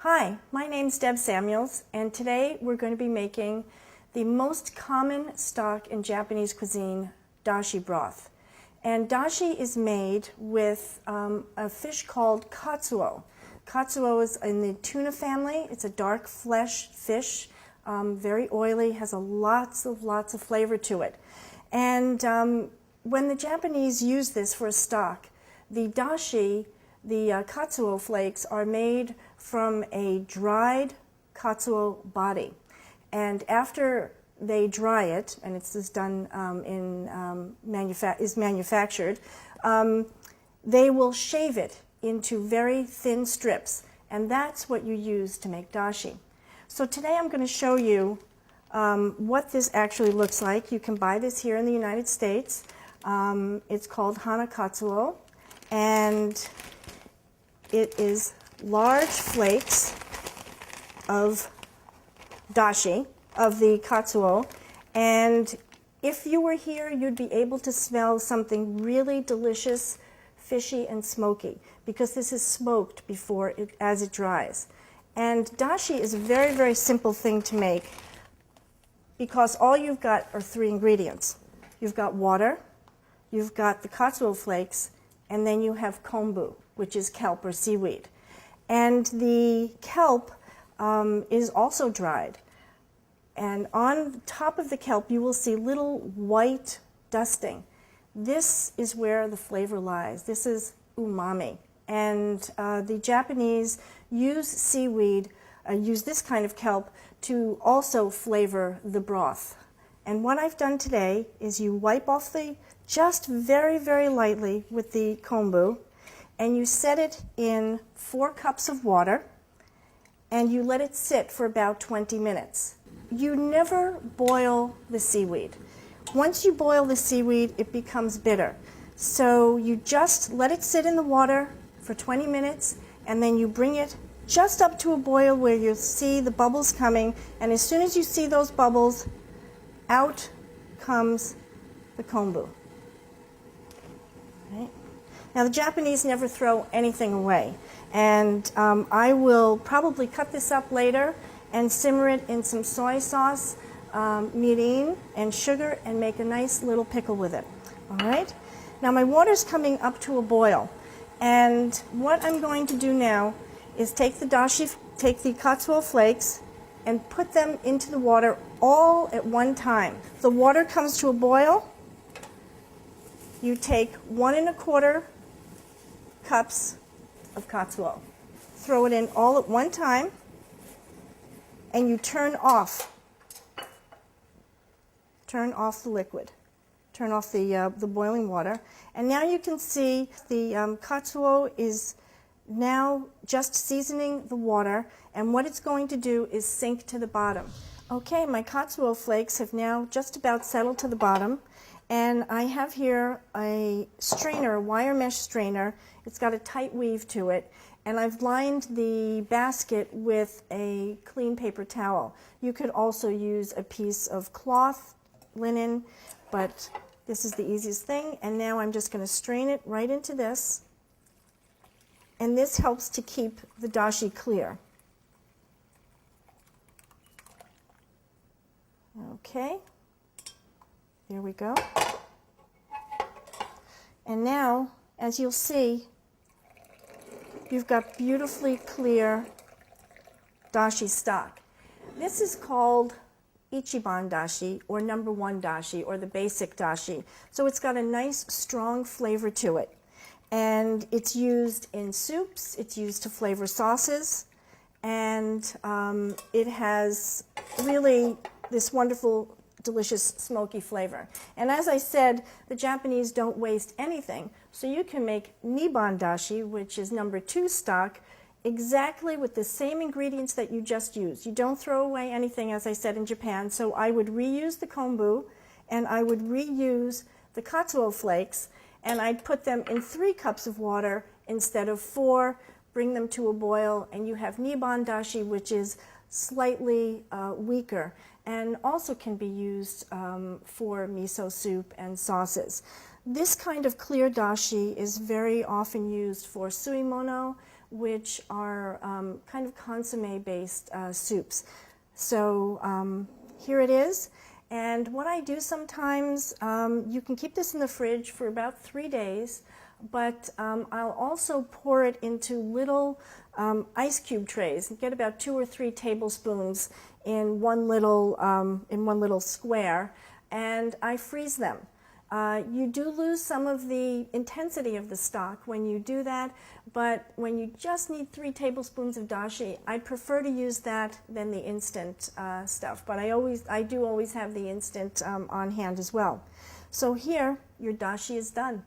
Hi, my name's Deb Samuels, and today we're going to be making the most common stock in Japanese cuisine, dashi broth. And dashi is made with a fish called katsuo. Katsuo is in the tuna family. It's a dark flesh fish, very oily, has lots of flavor to it. And when the Japanese use this for a stock, the dashi, the katsuo flakes, are made from a dried katsuo body. And after they dry it, and it's done is manufactured, they will shave it into very thin strips, and that's what you use to make dashi. So today I'm going to show you what this actually looks like. You can buy this here in the United States. It's called hana katsuo, and it is large flakes of dashi, of the katsuo, and if you were here, you'd be able to smell something really delicious, fishy and smoky, because this is smoked as it dries. And dashi is a very simple thing to make, because all you've got are three ingredients. You've got water, you've got the katsuo flakes, and then you have kombu, which is kelp or seaweed. And the kelp is also dried. And on top of the kelp, you will see little white dusting. This is where the flavor lies. This is umami. And the Japanese use seaweed, use this kind of kelp to also flavor the broth. And what I've done today is you wipe off just very lightly with the kombu, and you set it in 4 cups of water, and you let it sit for about 20 minutes. You never boil the seaweed. Once you boil the seaweed, it becomes bitter. So you just let it sit in the water for 20 minutes, and then you bring it just up to a boil where you'll see the bubbles coming, and as soon as you see those bubbles, out comes the kombu. Right? Now, the Japanese never throw anything away, and I will probably cut this up later and simmer it in some soy sauce, mirin, and sugar, and make a nice little pickle with it. All right? Now, my water's coming up to a boil, and what I'm going to do now is take the katsuo flakes and put them into the water all at one time. The water comes to a boil. You take 1 1/4 cups of katsuo, throw it in all at one time, and you turn off the liquid, turn off the boiling water, and now you can see the katsuo is now just seasoning the water, and what it's going to do is sink to the bottom. Okay, my katsuo flakes have now just about settled to the bottom, and I have here a strainer, a wire mesh strainer. It's got a tight weave to it, and I've lined the basket with a clean paper towel. You could also use a piece of cloth, linen, but this is the easiest thing. And now I'm just going to strain it right into this, and this helps to keep the dashi clear. Okay, there we go. And now, as you'll see, you've got beautifully clear dashi stock. This is called ichiban dashi, or number 1 dashi, or the basic dashi. So it's got a nice, strong flavor to it. And it's used in soups, it's used to flavor sauces, and it has really this wonderful, delicious, smoky flavor. And as I said, the Japanese don't waste anything, so you can make niban dashi, which is number 2 stock, exactly with the same ingredients that you just used. You don't throw away anything, as I said, in Japan, so I would reuse the kombu, and I would reuse the katsuo flakes, and I'd put them in 3 cups of water instead of 4, bring them to a boil, and you have niban dashi, which is slightly weaker, and also can be used for miso soup and sauces. This kind of clear dashi is very often used for suimono, which are kind of consomme-based soups. So here it is. And what I do sometimes, you can keep this in the fridge for about 3 days, but I'll also pour it into little ice cube trays and get about 2 or 3 tablespoons in one little square, and I freeze them. You do lose some of the intensity of the stock when you do that, but when you just need 3 tablespoons of dashi, I prefer to use that than the instant stuff. But I do always have the instant on hand as well. So here, your dashi is done.